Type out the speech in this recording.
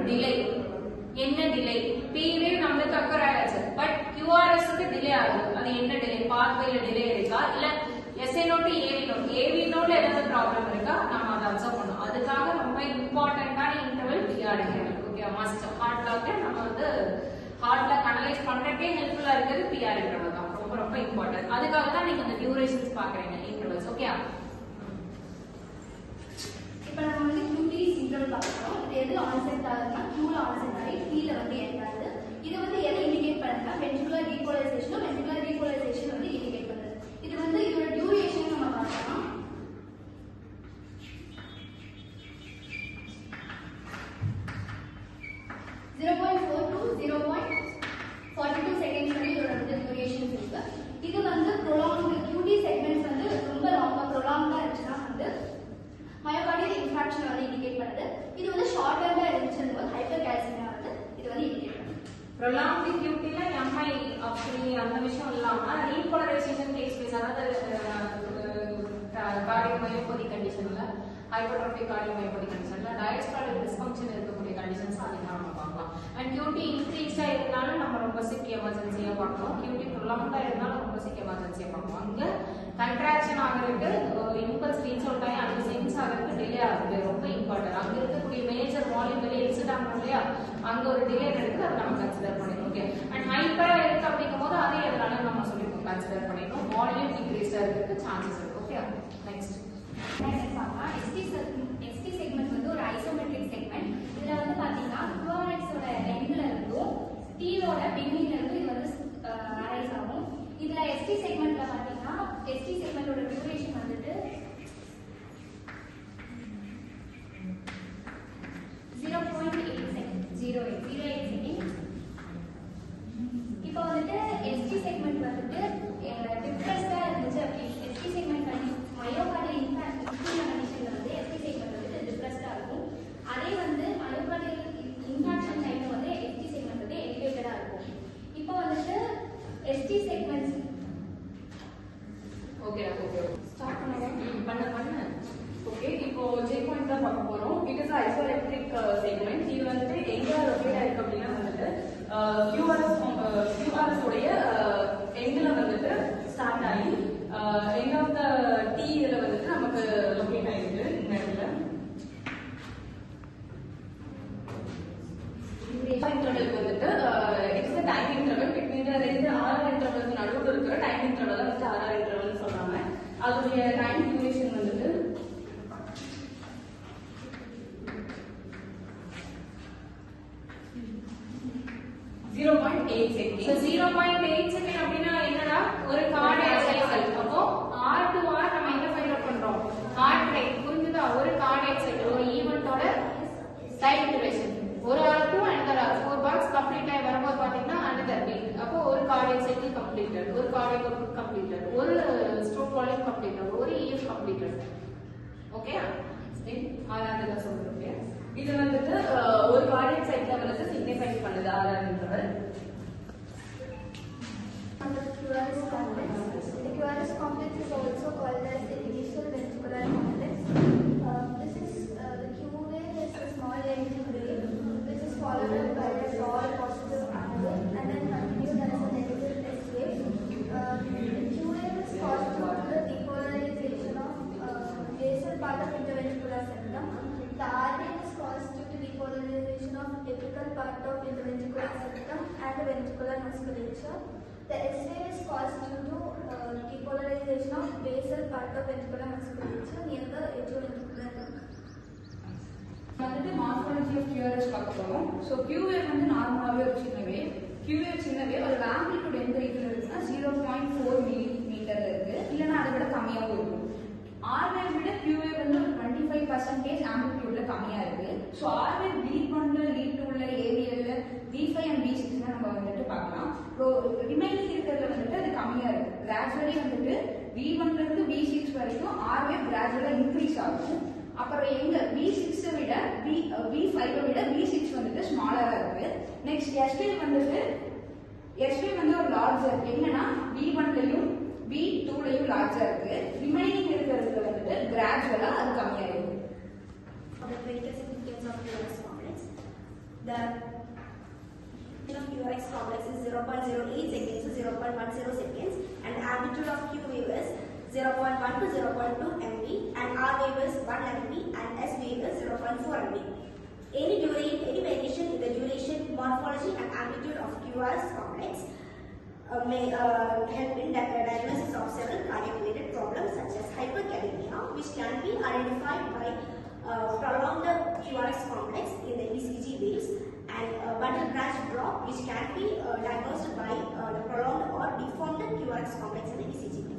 Delay. என்ன delay? P wave நமக்கு occur ஆயாச்சு. பட் QRS க்கு டிலே ஆகுது. அது என்ன டிலே? பாத்வேல டிலே இருக்கா இல்ல SA நோட் AV நோட் நோட்ல ஏதாவது ப்ராப்ளம் இருக்கா நாம அதை அப்சர்வ் பண்ணனும். அதுக்காக ரொம்ப இம்பார்ட்டன்ட்டான interval PR interval. Okay, must heart lock நம்ம வந்து ஹார்ட் லாக் அனலைஸ் பண்றதுக்கே ஹெல்ப்ஃபுல்லா இருக்குது PR இன்டர்வல் தான். ரொம்ப ரொம்ப இம்பார்ட்டன்ட். அதுக்காக தான் நீங்க இந்த டியூரேஷன்ஸ் பாக்குறீங்க இன்டர்வல்ஸ். ஓகே, இப்போ நம்ம வந்து QT இன்டர்வல் பார்க்கறோம். இது எது ஆன்செட் ஆகுதுன்னா Q ல ஆன்செட் ஆகி T ல வந்து எண்ட் ஆகுது. இது வந்து எதை இண்டிகேட் பண்ணுதுன்னா வென்ட்ரிகுலர் டீபோலரைசேஷன். வென்ட்ரிகுலர் டீபோலரைசேஷன் வந்து இண்டிகேட் பண்ணுது. இது வந்து இதோட டியூரேஷன் நம்ம பார்க்கலாம். (0.4 to 0.42 seconds வரை இதோட வந்து டியூரேஷன்ஸ் இருக்கு. இது வந்து prolonged QT செக்மெண்ட்ஸ் வந்து ரொம்ப லாங்கா ப்ரொலாங்கா இருந்துச்சுன்னா வந்து மயோகார்டியல் இன்ஃபாக்ஷன் வந்து இண்டிகேட் பண்ணுது. இது வந்து ஷார்ட் டர்ம்ல இருந்துச்சுன்னா ஹைப்பர் கால்சிமியா வந்து இது வந்து இண்டிகேட் பண்ணுது. prolonged QT ல MI அப்படி அந்த விஷயம் இல்லாம ரீபோலரைசேஷன் டேக்ஸ் பிளேஸ், அதாவது cardiomyopathy கண்டிஷன்ல hypertrophic cardiomyopathy கண்டிஷன்ல diastolic dysfunction இருக்கக்கூடிய கண்டிஷன்ஸ் அதிகமா நம்ம பார்க்கலாம். அண்ட் QT இன்க்ரீஸா இருந்தாலும் நம்ம ரொம்ப சிக் எமர்ஜென்சியா பார்க்கலாம். QT prolonged இருந்தாலும் ரொம்ப சிக் எமர்ஜென்சியா பார்க்கலாம். அங்க கண்ட்ராக்ஷன் ஆகிறதுக்கு இம்பல்ஸ் ரீச் அவுட் ஆகி அந்த சென்ஸ் ஆகிறதுக்கு டிலே ஆகுது. ரொம்ப இம்பார்ட்டன்ட். அங்க இருக்கக்கூடிய மேஜர் வால்யூம் வெளியே எக்ஸிட் ஆகணும் இல்லையா, அங்க ஒரு டிலே நடக்குது. அதை நம்ம கன்சிடர் பண்ணிக்கணும். ஓகே, அண்ட் ஹைப்பரா இருக்கு அப்படிங்கும் போது அதே எதனால நம்ம சொல்லிருக்கோம் கன்சிடர் பண்ணிக்கணும். வால்யூம் இன்க்ரீஸா இருக்கிறதுக்கு சான்சஸ் இருக்கு. ஓகே, நெக்ஸ்ட் ST செக்மெண்ட் வந்து ஒரு ஐசோமெட்ரிக் செக்மெண்ட். இதுல வந்து பாத்தீங்கன்னா QRS ஓட எண்ட்ல இருந்தும் T ஓட பிகினிங்ல இருந்து இது வந்து அரைஸ் ஆகும். இதுல ST செக்மெண்ட்ல பாத்தீங்கன்னா ST செக்மெண்டோட டியூரேஷன் வந்துட்டு 0.8 செகண்ட் 08 செகண்ட். இப்போ வந்துட்டு ST செக்மெண்ட் வந்துட்டு டிப்ரெஸ்டா இருந்துச்சு அப்படி ST செக்மெண்ட் மயோகார்டியல் இன்ஃபாக்ஷன் வந்து ST செக்மெண்ட் வந்து டிப்ரெஸ்டா இருக்கும். அதே வந்து மயோகார்டியல் இன்ஃபாக்ஷன் டைம்ல வந்து ST செக்மெண்ட் வந்து எலிவேட்டடா இருக்கும். இப்போ வந்துட்டு ST செக்மெண்ட்ஸ் ஓகே ஸ்டார்ட் பண்ணு. ஓகே, இப்போ J பாயிண்ட் தான் பார்க்க போறோம். It is isoelectric segment. இது வந்துட்டு எங்க லொகேட் ஆயிருக்கு அப்படின்னா வந்துட்டு QRS உடைய எண்ட்ல வந்துட்டு ஸ்டார்ட் ஆகி எண்ட் ஆஃப் த T இதுல வந்துட்டு நமக்கு லொகேட் ஆயிருக்கு இந்த இடத்துல. இன்டர்வல் வந்துட்டு இட்ஸ் டைம் இன்டர்வல் பிட்வீன் ரெண்டு RR இன்டர்வல்ஸ் நடுவில் இருக்கிற டைம் இன்டர்வல் தான் வந்து RR இன்டர்வல் சொல்றாங்க. அதோடைய டைம் டியூரேஷன் வந்துட்டு 0.8 செகண்ட். சோ 0.8 செகண்ட் அப்படினா என்னடா ஒரு கார்டியக் சைக்கிள். அப்போ R to R நம்ம என்ன ஃபைண்ட் அவுட் பண்றோம்? Heart rate. புரிஞ்சுதா? ஒரு கார்டியக் சைக்கிள் ஒரு ஈவென்ட்டோட டைம் டியூரேஷன். ஒரு R2 another R 4 box complete ஆகி வரும்போது பாத்தீங்கன்னா another beat. அப்போ ஒரு கார்டியக் சைக்கிள் கம்ப்ளீட்டட், ஒரு கார்டியக் அவுட்புட் கம்ப்ளீட்டட், ஒரு ஸ்ட்ரோக் வால்யூம் கம்ப்ளீட்டட், ஒரு EF கம்ப்ளீட்டட். ஓகே, ஆறாவது சொல்றேன். இது வந்துட்டு ஒரு கார்டியக் சைக்கிள் வந்துட்டு சிக்னிஃபை பண்ணுது RR interval. The QRS complex is also called as the initial ventricular complex. This is the Q wave is a small length wave which is followed up by a tall positive angle and then continued as a negative S wave. The Q wave is caused due to the depolarization of basal part of interventricular septum. The R wave is caused due to depolarization of apical part of interventricular septum and the ventricular musculature. The S wave is caused due to depolarization of basal part of ventricular musculature near the atrioventricular nerve. வந்துட்டு morphology of QRS பார்க்க போறோம். So Q wave வந்து நார்மலாகவே ஒரு சின்ன wave. Q wave சின்ன wave. அதோட amplitude எந்த ரேட்ல இருக்குன்னா 0.4 மில்லிமீட்டர்ல இருக்கு, இல்லைன்னா அதை விட கம்மியாகவும் இருக்கும். R வேவ் விட Q வேவ் வந்து ஒரு 25% ஆம்பிளிட்யூட்ல கம்மியா இருக்கு. ஸோ R வேவ் B1ல B2ல AVL B5 and B6 நம்ம வந்துட்டு பார்க்கலாம். ரிமைனிங் இருக்கிறதுல வந்துட்டு அது கம்மியா இருக்கு. கிராஜுவலி வந்துட்டு B1ல இருந்து B6 வரைக்கும் R வேவ் கிராஜுவலா இன்க்ரீஸ் ஆகும். அப்புறம் எங்க B6 விட B5 விட B6 வந்துட்டு ஸ்மாலரா இருக்கு. நெக்ஸ்ட் S வேவ் வந்துட்டு S வேவ் வந்து ஒரு லார்ஜர். என்னன்னா B1லயும் B2லயும் லார்ஜா இருக்கு. ரிமைனிங் இருக்கிறதுல வந்துட்டு கிராஜுவலா அது கம்மியா இருக்கு. The greater significance of QRS complex. The of QRX complex is 0.08 seconds to 0.10 seconds, and the amplitude of Q wave is 0.1 to 0.2 MV, and R wave is 1 MV, and S wave is 0.4 MV. Any variation in the duration, morphology, and amplitude of QRS complex may help in diagnosis of several cardiac-related problems such as hyperkalemia, which can be identified by prolonged QRS complex in the ECG waves, and bundle branch block, which can be diagnosed by the prolonged or deformed QRS complex in the ECG waves.